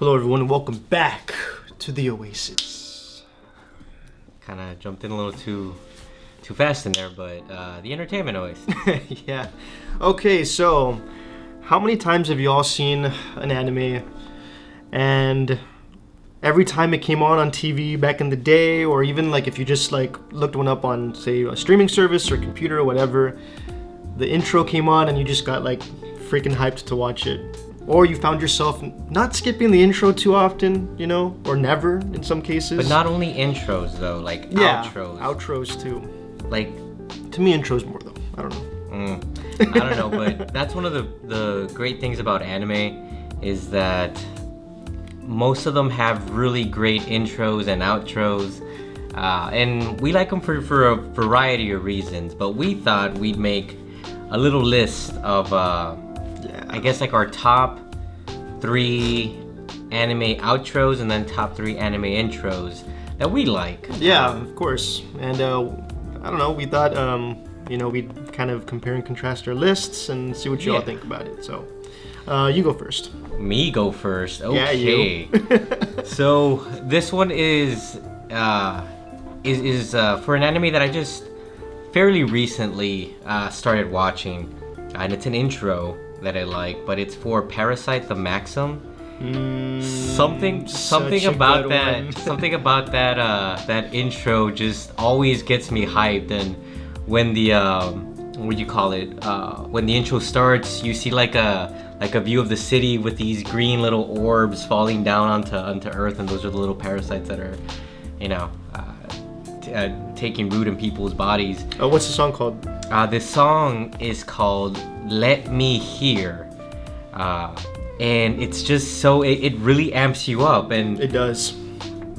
Hello everyone and welcome back to the Oasis. Kind of jumped in a little too fast in there, but the entertainment Oasis. Yeah. Okay, so how many times have you all seen an anime and every time it came on TV back in the day, or even like if you just like looked one up on say a streaming service or computer or whatever, the intro came on and you just got like freaking hyped to watch it? Or you found yourself not skipping the intro too often, you know, or never in some cases. But not only intros though, like outros. Outros too. Like, to me, intros more though. I don't know. I don't know, but that's one of the great things about anime is that most of them have really great intros and outros, and we like them for a variety of reasons. But we thought we'd make a little list of. I guess like our top 3 anime outros and then top 3 anime intros that we like. Yeah, of course. And I don't know, we thought we'd kind of compare and contrast our lists and see what you all think about it. So you go first. Me go first. Okay. Yeah, you. So this one is for an anime that I just fairly recently started watching, and it's an intro that I like, but it's for Parasite the Maxim. Something about that intro just always gets me hyped. And when the when the intro starts, you see like a view of the city with these green little orbs falling down onto Earth, and those are the little parasites that are, taking root in people's bodies. Oh, what's the song called? This song is called Let Me Hear. And it's just so, it really amps you up. And it does.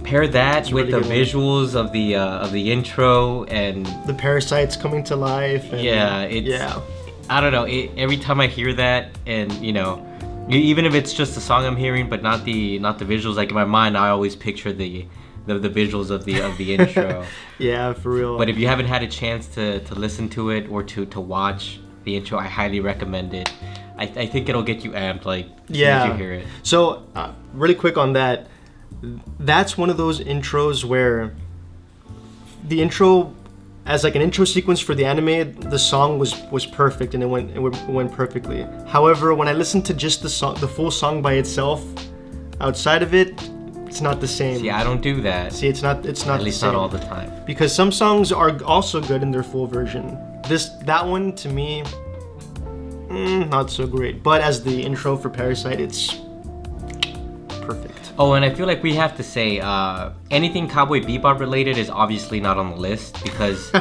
Pair that with the visuals of the intro and the parasites coming to life. And I don't know. Every time I hear that, and even if it's just the song I'm hearing, but not the visuals, like in my mind, I always picture the visuals of the intro. Yeah, for real. But if you haven't had a chance to listen to it or to watch the intro, I highly recommend it. I think it'll get you amped, like, as soon as you hear it. So, really quick on that, that's one of those intros where the intro, as like an intro sequence for the anime, the song was perfect and it went perfectly. However, when I listened to just the full song by itself, outside of it, it's not the same. See, I don't do that. See, it's not at least not all the time. Because some songs are also good in their full version. That one to me, not so great. But as the intro for Parasite, it's perfect. Oh, and I feel like we have to say anything Cowboy Bebop related is obviously not on the list, because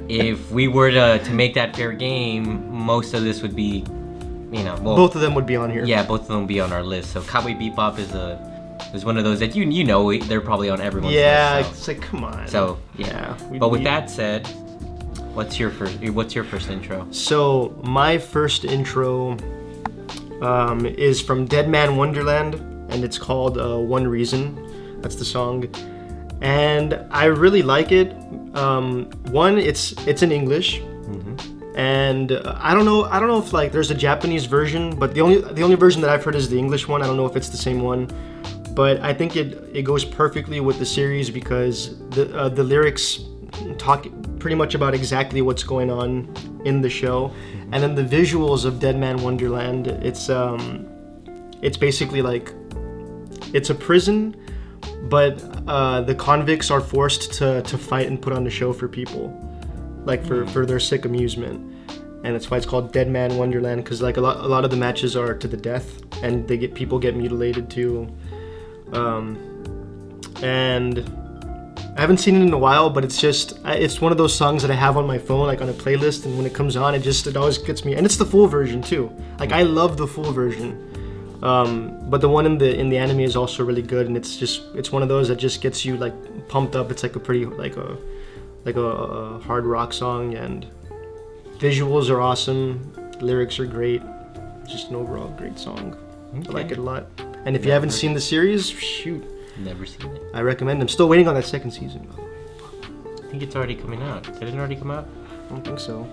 if we were to make that fair game, most of this would be, both of them would be on here. Yeah, both of them would be on our list. So Cowboy Bebop is one of those that they're probably on everyone's list. Yeah, it's like, come on. So yeah. But with that said, what's your first intro? So my first intro is from Dead Man Wonderland, and it's called One Reason. That's the song, and I really like it. One, it's in English. Mm-hmm. And I don't know if like there's a Japanese version, but the only version that I've heard is the English one. I don't know if it's the same one. But I think it goes perfectly with the series because the lyrics talk pretty much about exactly what's going on in the show, and then the visuals of Dead Man Wonderland. It's basically like it's a prison, but the convicts are forced to fight and put on a show for people, like for their sick amusement, and that's why it's called Dead Man Wonderland, because like a lot of the matches are to the death, and people get mutilated too. And I haven't seen it in a while, but it's one of those songs that I have on my phone, like on a playlist, and when it comes on, it always gets me. And it's the full version too. Like I love the full version. But the one in the anime is also really good, and it's one of those that just gets you like pumped up. It's like a pretty like a hard rock song, and visuals are awesome, lyrics are great. It's just an overall great song. Okay. I like it a lot. And if you haven't seen the series, shoot. Never seen it. I recommend them. Still waiting on that second season, by the way. I think it's already coming out. Did it already come out? I don't think so.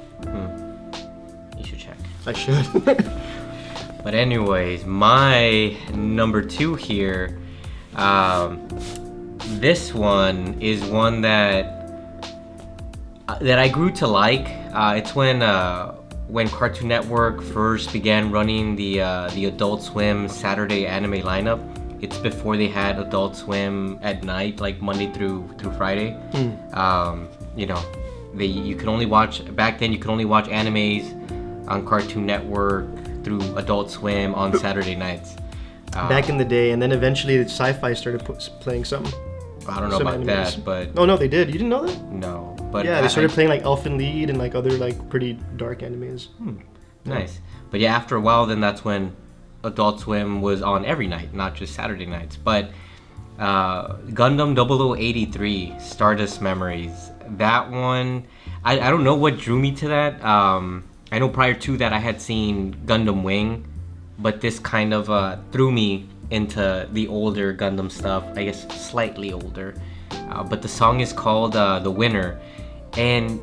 You should check. I should. But anyways, my number 2 here, this one is one that I grew to like. It's when Cartoon Network first began running the Adult Swim Saturday anime lineup. It's before they had Adult Swim at night, like Monday through Friday. You know, you could only watch back then. You could only watch animes on Cartoon Network through Adult Swim on Saturday nights. Back in the day, and then eventually the Sci-Fi started playing some. I don't know about animes. that, but oh no, they did. You didn't know that? no. But Yeah, they started playing like Elfen Lied and like other like pretty dark animes. Nice. But yeah, after a while, then that's when Adult Swim was on every night, not just Saturday nights. But Gundam 0083, Stardust Memories. That one, I don't know what drew me to that. I know prior to that I had seen Gundam Wing, but this kind of threw me into the older Gundam stuff, I guess slightly older. But the song is called The Winner, and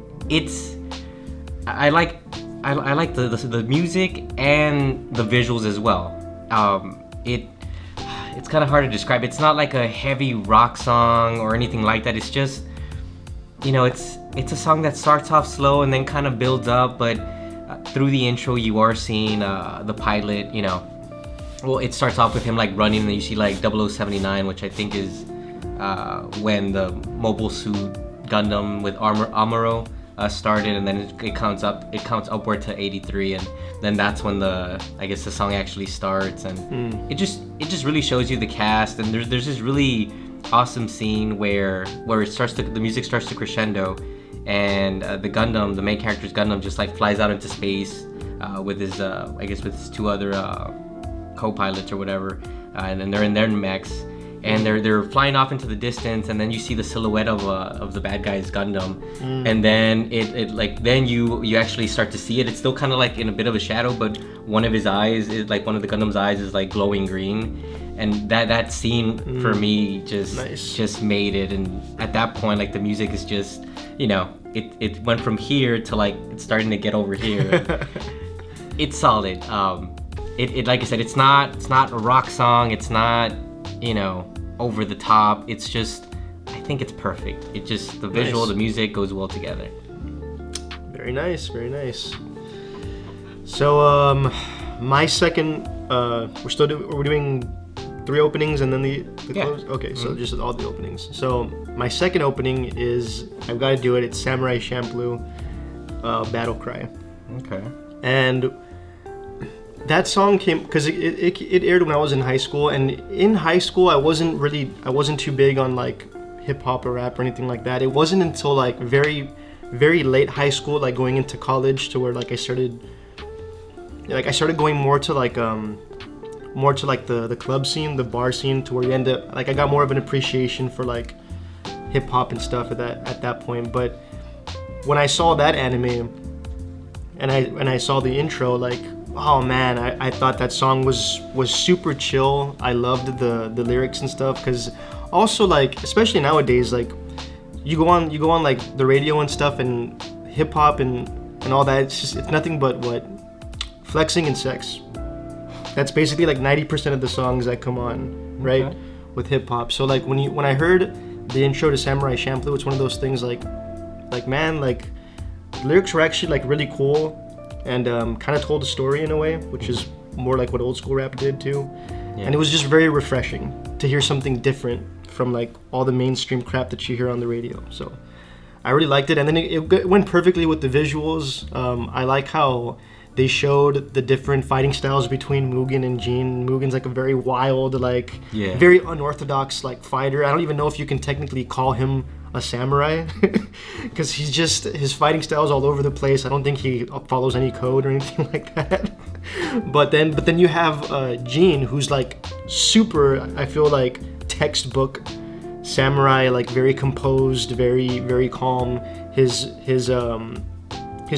I like the music and the visuals as well. It's kind of hard to describe. It's not like a heavy rock song or anything like that. It's just, you know, it's a song that starts off slow and then kind of builds up, but through the intro you are seeing the pilot, you know. Well, it starts off with him like running, and then you see like 0079, which I think is when the Mobile Suit Gundam with Amuro started, and then it counts upward to 83, and then that's when the song actually starts, and it just really shows you the cast, and there's this really awesome scene where the music starts to crescendo, and the main character's Gundam just like flies out into space with his with his 2 other co-pilots or whatever, and then they're in their mechs, and they're flying off into the distance, and then you see the silhouette of the bad guy's Gundam, and then it like then you actually start to see it. It's still kind of like in a bit of a shadow, but one of his eyes is like one of the Gundam's eyes is like glowing green, and that scene for me just made it. And at that point, like the music is just, you know, it went from here to like it's starting to get over here. It's solid. It like I said, it's not a rock song. It's not, you know, over the top. It's just, I think it's perfect. It just, the visual, the music goes well together. Very nice, very nice. So my second, we're doing 3 openings and then the close. Okay, so just all the openings. So my second opening is, I've got to do it. It's Samurai Champloo, Battle Cry. Okay. And that song came because it aired when I was in high school, and in high school I wasn't too big on like hip hop or rap or anything like that. It wasn't until like very, very late high school, like going into college, to where like I started going more to the club scene, the bar scene, to where you end up like I got more of an appreciation for like hip hop and stuff at that point. But when I saw that anime and I saw the intro, like, oh man, I thought that song was super chill. I loved the lyrics and stuff, because also like, especially nowadays, like you go on like the radio and stuff, and hip hop and all that, it's nothing but what, flexing and sex. That's basically like 90% of the songs that come on, right? Okay. With hip hop. So like when I heard the intro to Samurai Champloo, it's one of those things like man, like the lyrics were actually like really cool, and kind of told a story in a way, which is more like what old school rap did too. Yeah. And it was just very refreshing to hear something different from like all the mainstream crap that you hear on the radio. So I really liked it, and then it went perfectly with the visuals. I like how they showed the different fighting styles between Mugen and Jin. Mugen's like a very wild, like very unorthodox like fighter. I don't even know if you can technically call him a samurai, because his fighting style is all over the place. I don't think he follows any code or anything like that. But then you have Jin, who's like super, I feel like, textbook samurai, like very composed, very, very calm. His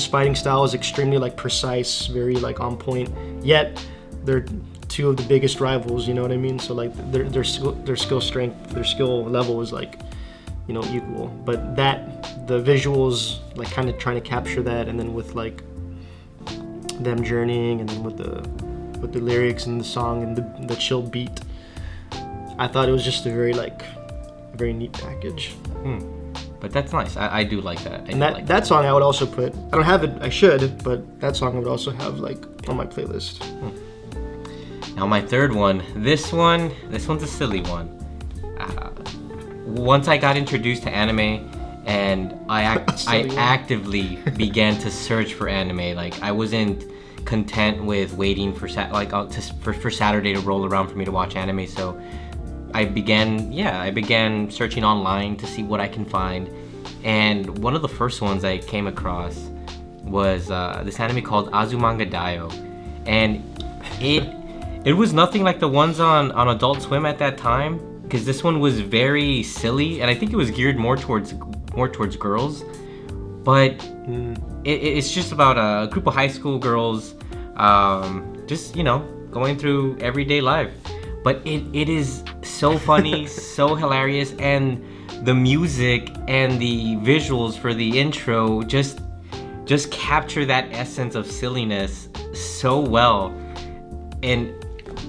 fighting style is extremely like precise, very like on point. Yet they're 2 of the biggest rivals, you know what I mean? So like their skill strength, their skill level is like, you know, equal. But the visuals like kind of trying to capture that, and then with like them journeying, and then with with the lyrics and the song and the chill beat. I thought it was just a very neat package. But that's nice. I do like that. And that song I would also put. I don't have it. I should, but that song I would also have like on my playlist. Now my third one. This one's a silly one. Once I got introduced to anime, and I actively began to search for anime. Like I wasn't content with waiting for Saturday to roll around for me to watch anime. So I began searching online to see what I can find. And one of the first ones I came across was this anime called Azumanga Daioh, and it was nothing like the ones on Adult Swim at that time, because this one was very silly, and I think it was geared more towards girls. But it's just about a group of high school girls, just going through everyday life. But it is so funny, so hilarious, and the music and the visuals for the intro just capture that essence of silliness so well. And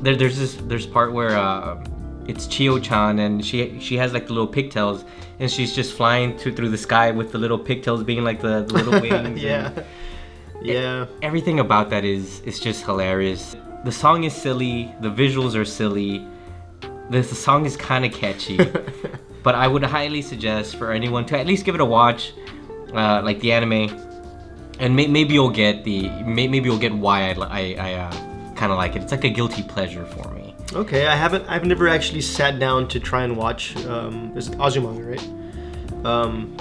there's part where it's Chio-chan, and she has like the little pigtails, and she's just flying through the sky with the little pigtails being like the little wings. Yeah. Everything about that is just hilarious. The song is silly, the visuals are silly, the song is kind of catchy, but I would highly suggest for anyone to at least give it a watch, like the anime, and maybe you'll get why I kind of like it. It's like a guilty pleasure for me. Okay, I've never actually sat down to try and watch is Azumanga, right?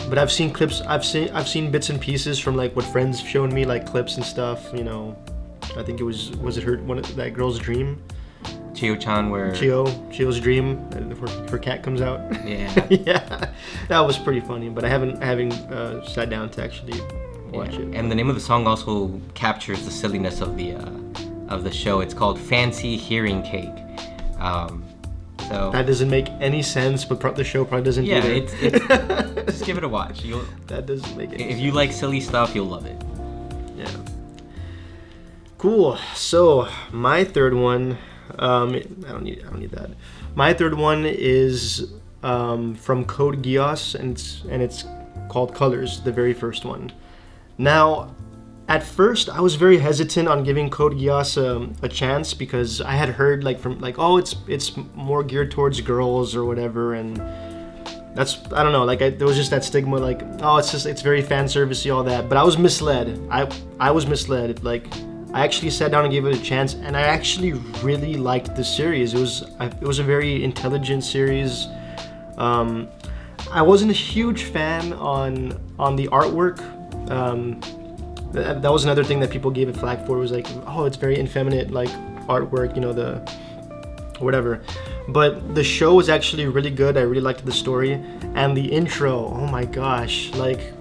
But I've seen clips, I've seen bits and pieces from like what friends have shown me, like clips and stuff, I think it was it that girl's dream? Chio-chan, where Chio's dream, her cat comes out. Yeah. Yeah, that was pretty funny, but I haven't sat down to actually watch it. And the name of the song also captures the silliness of the show. It's called Fancy Hearing Cake. So that doesn't make any sense, but the show probably doesn't either. It's just give it a watch. That doesn't make any sense. If you like silly stuff, you'll love it. Yeah. Cool. So my third one, I don't need that. My third one is from Code Geass, and it's called Colors, the very first one. Now, at first, I was very hesitant on giving Code Geass a chance, because I had heard it's more geared towards girls or whatever, and that's, I don't know, there was just that stigma, like, oh, it's very fan servicey, all that. But I was misled. I was misled. Like, I actually sat down and gave it a chance, and I actually really liked the series. It was a very intelligent series. I wasn't a huge fan on the artwork. That was another thing that people gave it flack for, was like, oh, it's very effeminate, like, artwork, the whatever. But the show was actually really good. I really liked the story, and the intro, oh my gosh, like,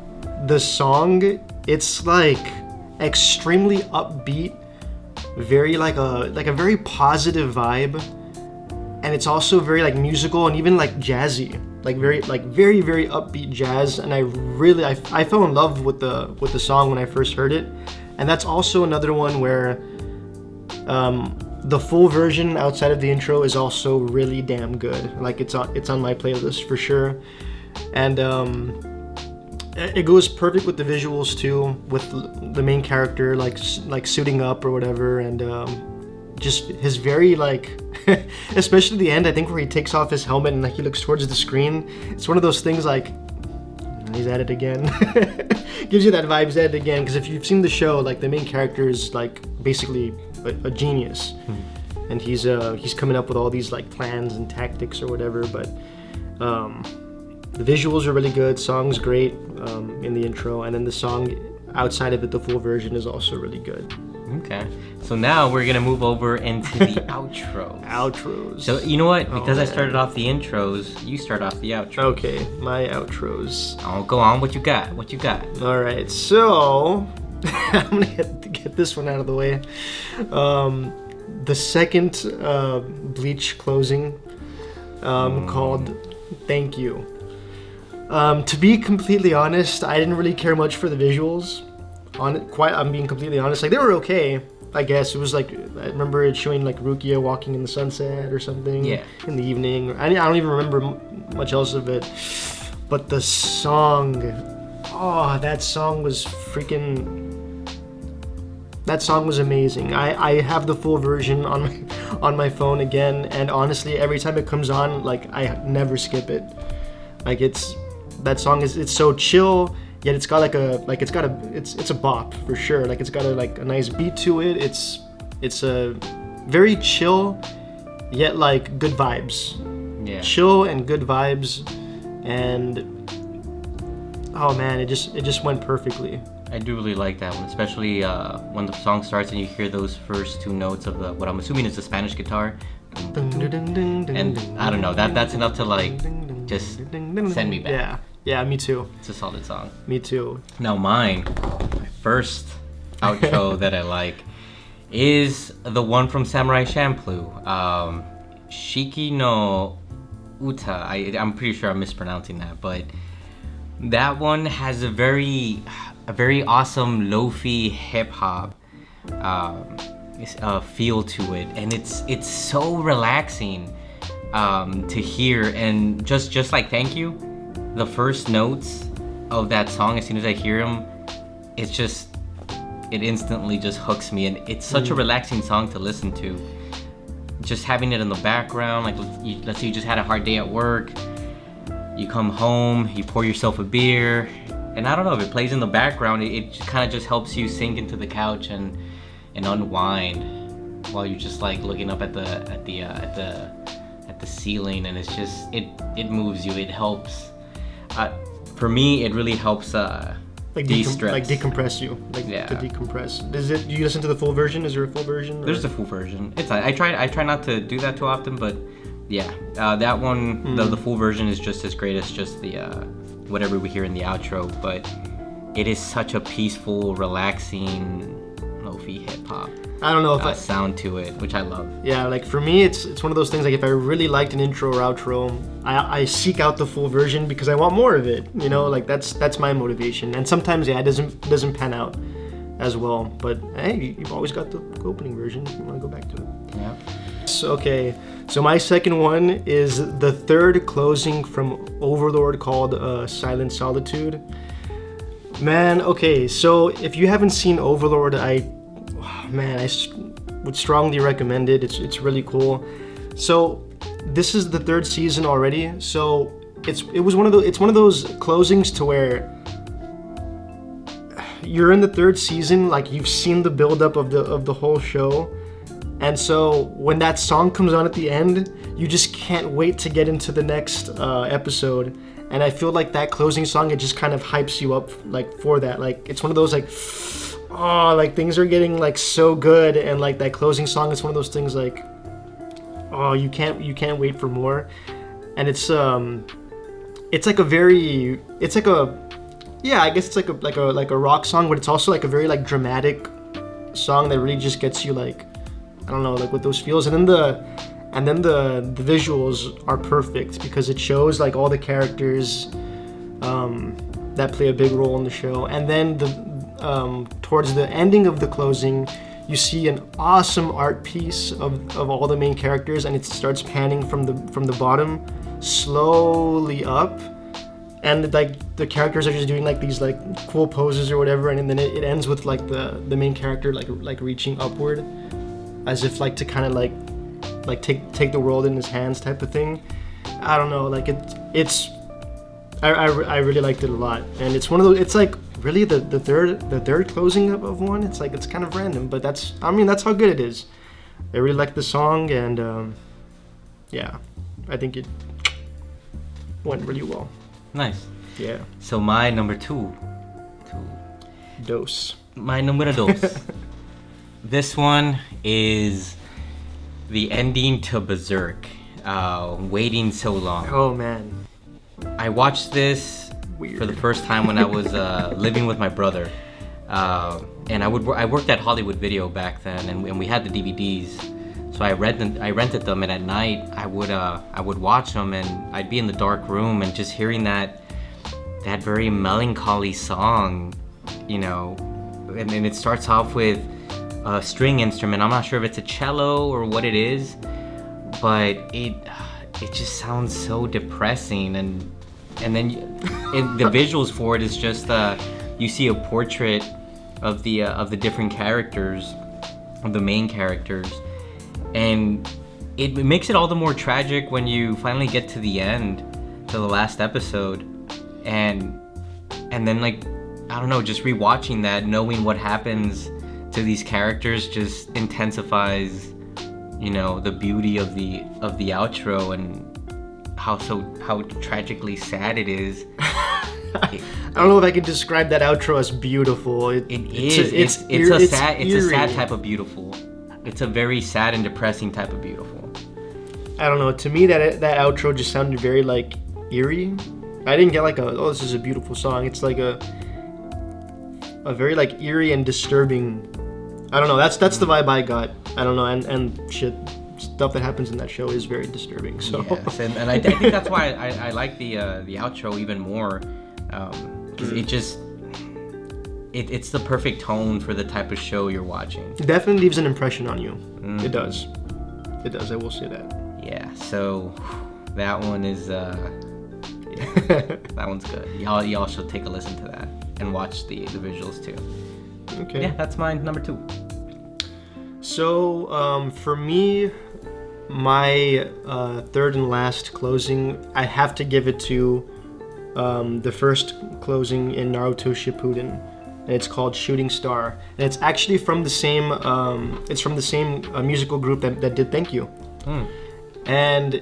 the song, it's like extremely upbeat, very like a very positive vibe, and it's also very like musical and even like jazzy, very very upbeat jazz. And I fell in love with the song when I first heard it. And that's also another one where the full version outside of the intro is also really damn good. Like, it's on my playlist for sure. And it goes perfect with the visuals too, with the main character like suiting up or whatever, and just his very like especially the end, I think, where he takes off his helmet and like he looks towards the screen. It's one of those things like, he's at it again. Gives you that vibe, he's at it again. Because if you've seen the show, like, the main character is like basically a genius, and he's coming up with all these like plans and tactics or whatever. But the visuals are really good, song's great in the intro, and then the song outside of it, the full version, is also really good. Okay, so now we're gonna move over into the outros. Outros. So you know what? Because I started off the intros, you start off the outros. Okay, my outros. Oh, go on. What you got? All right, so I'm gonna get this one out of the way. The second Bleach closing, called "Thank You." To be completely honest, I didn't really care much for the visuals. I'm being completely honest. Like they were okay, I guess. It was like I remember it showing like Rukia walking in the sunset or something. Yeah. In the evening. I don't even remember much else of it. But the song, that song was amazing. I have the full version on my phone again, and honestly, every time it comes on, like I never skip it. Like it's so chill, yet it's got it's a bop for sure. Like it's got a nice beat to it. It's a very chill, yet like good vibes. Yeah. Chill and good vibes, and oh man, it just went perfectly. I do really like that one, especially when the song starts and you hear those first two notes of what I'm assuming is the Spanish guitar. And I don't know, that's enough to like just send me back. Yeah, me too. It's a solid song. Me too. Now my first outro that I like is the one from Samurai Champloo, Shiki no Uta. I'm pretty sure I'm mispronouncing that, but that one has a very awesome lo-fi hip-hop feel to it, and it's so relaxing to hear. And just like Thank You, the first notes of that song, as soon as I hear them, it instantly just hooks me, and it's such a relaxing song to listen to. Just having it in the background, like let's say you just had a hard day at work, you come home, you pour yourself a beer, and I don't know, if it plays in the background, it kind of just helps you sink into the couch and unwind while you're just like looking up at the ceiling, and it's just it moves you. It helps. For me, it really helps de-stress. Like decompress you. To decompress. Do you listen to the full version? Is there a full version? There's a full version. I try not to do that too often, but yeah, that one, the full version is just as great as just the whatever we hear in the outro. But it is such a peaceful, relaxing, lo-fi hip-hop. I don't know if sound to it, which I love. Yeah, like for me, it's one of those things. Like if I really liked an intro or outro, I seek out the full version because I want more of it. You know, like that's my motivation. And sometimes, it doesn't pan out as well. But hey, you've always got the opening version if you want to go back to it. Yeah. So my second one is the third closing from Overlord called Silent Solitude. Man, okay, so if you haven't seen Overlord, I would strongly recommend it. It's really cool. So this is the third season already. So it's one of those closings to where you're in the third season, like you've seen the buildup of the whole show, and so when that song comes on at the end, you just can't wait to get into the next episode. And I feel like that closing song, it just kind of hypes you up like for that. Like it's one of those like, oh, like things are getting like so good, and like that closing song is one of those things like, oh, you can't wait for more. And it's like a rock song, but it's also like a very like dramatic song that really just gets you like, I don't know, like with those feels. And then the visuals are perfect because it shows like all the characters that play a big role in the show. And then towards the ending of the closing, you see an awesome art piece of all the main characters, and it starts panning from the bottom slowly up, and like the characters are just doing like these like cool poses or whatever, and then it ends with like the main character like reaching upward, as if like to kind of like take the world in his hands type of thing. I don't know, like I really liked it a lot, and it's one of those. It's like really the third closing of one. It's like it's kind of random, but that's how good it is. I really like the song, and yeah, I think it went really well. Nice. Yeah. So my number two. Dos. My número dos. This one is the ending to Berserk. Waiting so long. Oh man. I watched this for the first time when I was living with my brother, and I worked at Hollywood Video back then, and we had the DVDs. So I rented them, and at night I would watch them, and I'd be in the dark room and just hearing that very melancholy song, you know, and it starts off with a string instrument. I'm not sure if it's a cello or what it is, but it just sounds so depressing. And then the visuals for it is just you see a portrait of the different characters, of the main characters, and it makes it all the more tragic when you finally get to the end, to the last episode, and then, like, I don't know, just rewatching that, knowing what happens to these characters just intensifies, you know, the beauty of the outro and how tragically sad it is. I don't know if I could describe that outro as beautiful. It's a sad type of beautiful. It's a very sad and depressing type of beautiful. I don't know. To me, that outro just sounded very, like, eerie. I didn't get like this is a beautiful song. It's like a very, like, eerie and disturbing. I don't know. That's the vibe I got. I don't know. And shit, stuff that happens in that show is very disturbing. So yes, and I think that's why I like the outro even more, because it's the perfect tone for the type of show you're watching. It definitely leaves an impression on you. It does. I will say that. Yeah. So that one is that one's good. Y'all should take a listen to that and watch the visuals too. Okay. Yeah, that's mine, number 2. So for me, my third and last closing, I have to give it to the first closing in Naruto Shippuden, and it's called Shooting Star, and it's actually from the same musical group that did Thank You. And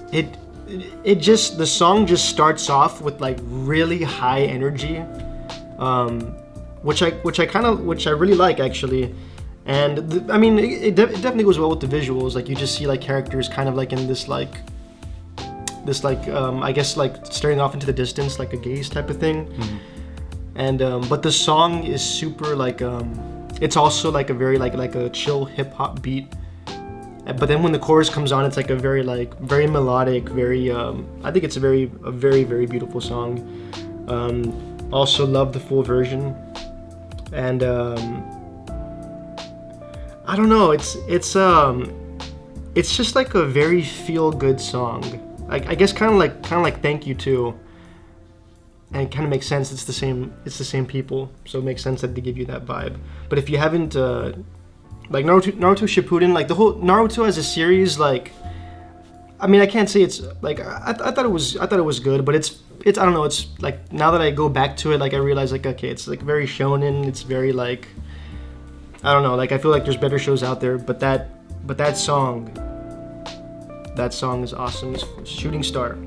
the song just starts off with, like, really high energy, which I really like, actually. And it definitely goes well with the visuals. Like, you just see, like, characters kind of, like, in this I guess, like, staring off into the distance, like a gaze type of thing. And but the song is super, like, it's also like a very like a chill hip hop beat. But then when the chorus comes on, it's like a very melodic, very I think it's a very very beautiful song. Also love the full version, and I don't know, it's just like a very feel good song. I guess kind of like Thank You too. And it kind of makes sense. It's the same people, so it makes sense that they give you that vibe. But if you haven't like Naruto Shippuden, like the whole Naruto as a series, like, I mean, I can't say it's like I thought it was good, but it's I don't know, it's like, now that I go back to it, like, I realize, like, okay, it's like very shonen, it's very, like, I don't know, like, I feel like there's better shows out there, but that song is awesome. It's Shooting Star.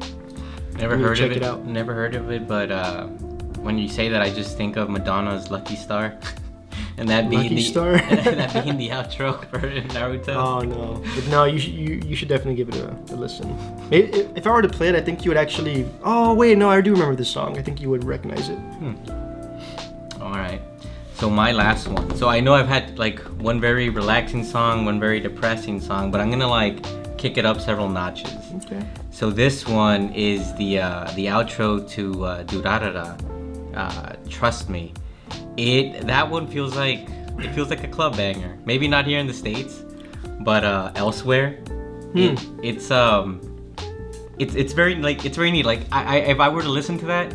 Never heard of it. Never heard of it, but when you say that, I just think of Madonna's Lucky Star. And that being that being the outro for Naruto. Oh no! But no, you should definitely give it a listen. If I were to play it, I think you would actually. Oh wait, no, I do remember this song. I think you would recognize it. All right. So my last one. So I know I've had, like, one very relaxing song, one very depressing song, but I'm gonna, like, kick it up several notches. Okay. So this one is the outro to Durarara, Trust Me. That one feels like a club banger. Maybe not here in the States, but elsewhere. It's very, like, it's very neat. Like, if I were to listen to that,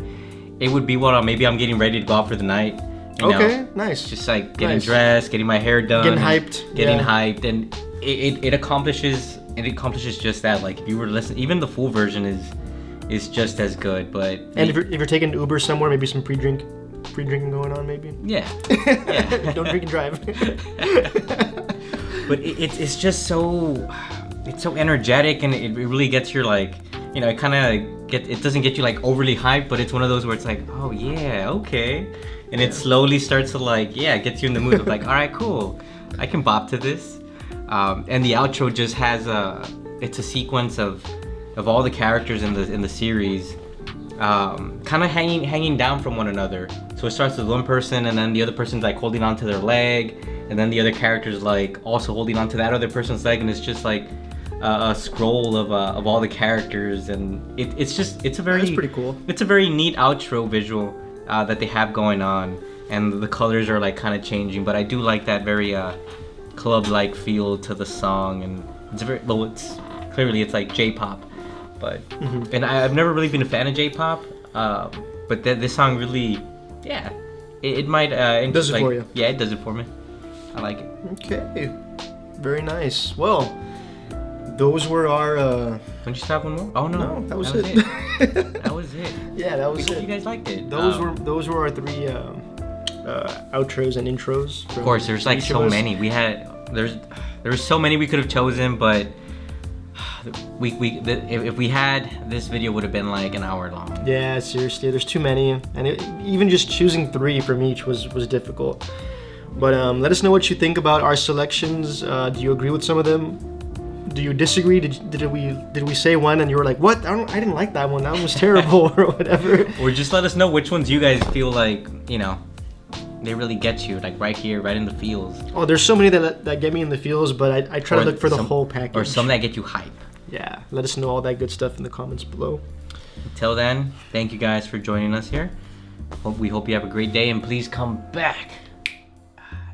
it would be what maybe I'm getting ready to go out for the night. You know, nice. Just like getting dressed, getting my hair done, getting hyped, and it accomplishes just that. Like, if you were to listen, even the full version is just as good. But if you're taking an Uber somewhere, maybe some pre-drinking going on, maybe. Yeah. Don't drink and drive. But it's just so energetic, and it really gets your, like, you know, it doesn't get you, like, overly hyped, but it's one of those where it's like, oh yeah, okay. And it slowly starts to, like, gets you in the mood of, like, all right, cool, I can bop to this. And the outro just has it's a sequence of all the characters in the series, kind of hanging down from one another. So it starts with one person, and then the other person's, like, holding onto their leg, and then the other character's, like, also holding onto that other person's leg, and it's just like a scroll of all the characters, and it's a very, that's pretty cool. It's a very neat outro visual that they have going on. and the colors are like kind of changing. But I do like that very club-like feel to the song, and it's very well. It's clearly it's like J-pop, but and I've never really been a fan of J-pop. But this song really, yeah, it might does it like, for you. Yeah, it does it for me. I like it. Okay, very nice. Well, those were our. Don't you stop one more? Oh no, that was it. That was it. Yeah, that was We hope it. you guys liked it. Those were our 3 outros and intros. Of course, there's like so many. There was so many we could have chosen, but if we had, this video would have been like an hour long. Yeah, seriously, there's too many, and even just choosing 3 from each was difficult. But let us know what you think about our selections. Do you agree with some of them? Do you disagree? Did we say one and you were like, what? I didn't like that one. That one was terrible or whatever. Or just let us know which ones you guys feel like, you know, they really get you, like right here, right in the feels. Oh, there's so many that get me in the feels, but I try to look for the whole package. Or some that get you hype. Yeah, let us know all that good stuff in the comments below. Until then, thank you guys for joining us here. We hope you have a great day, and please come back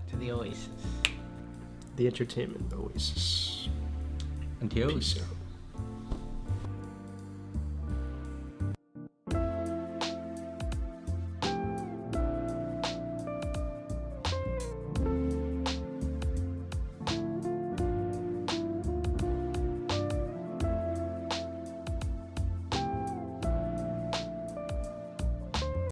to the Oasis. The entertainment Oasis. Until Peace out.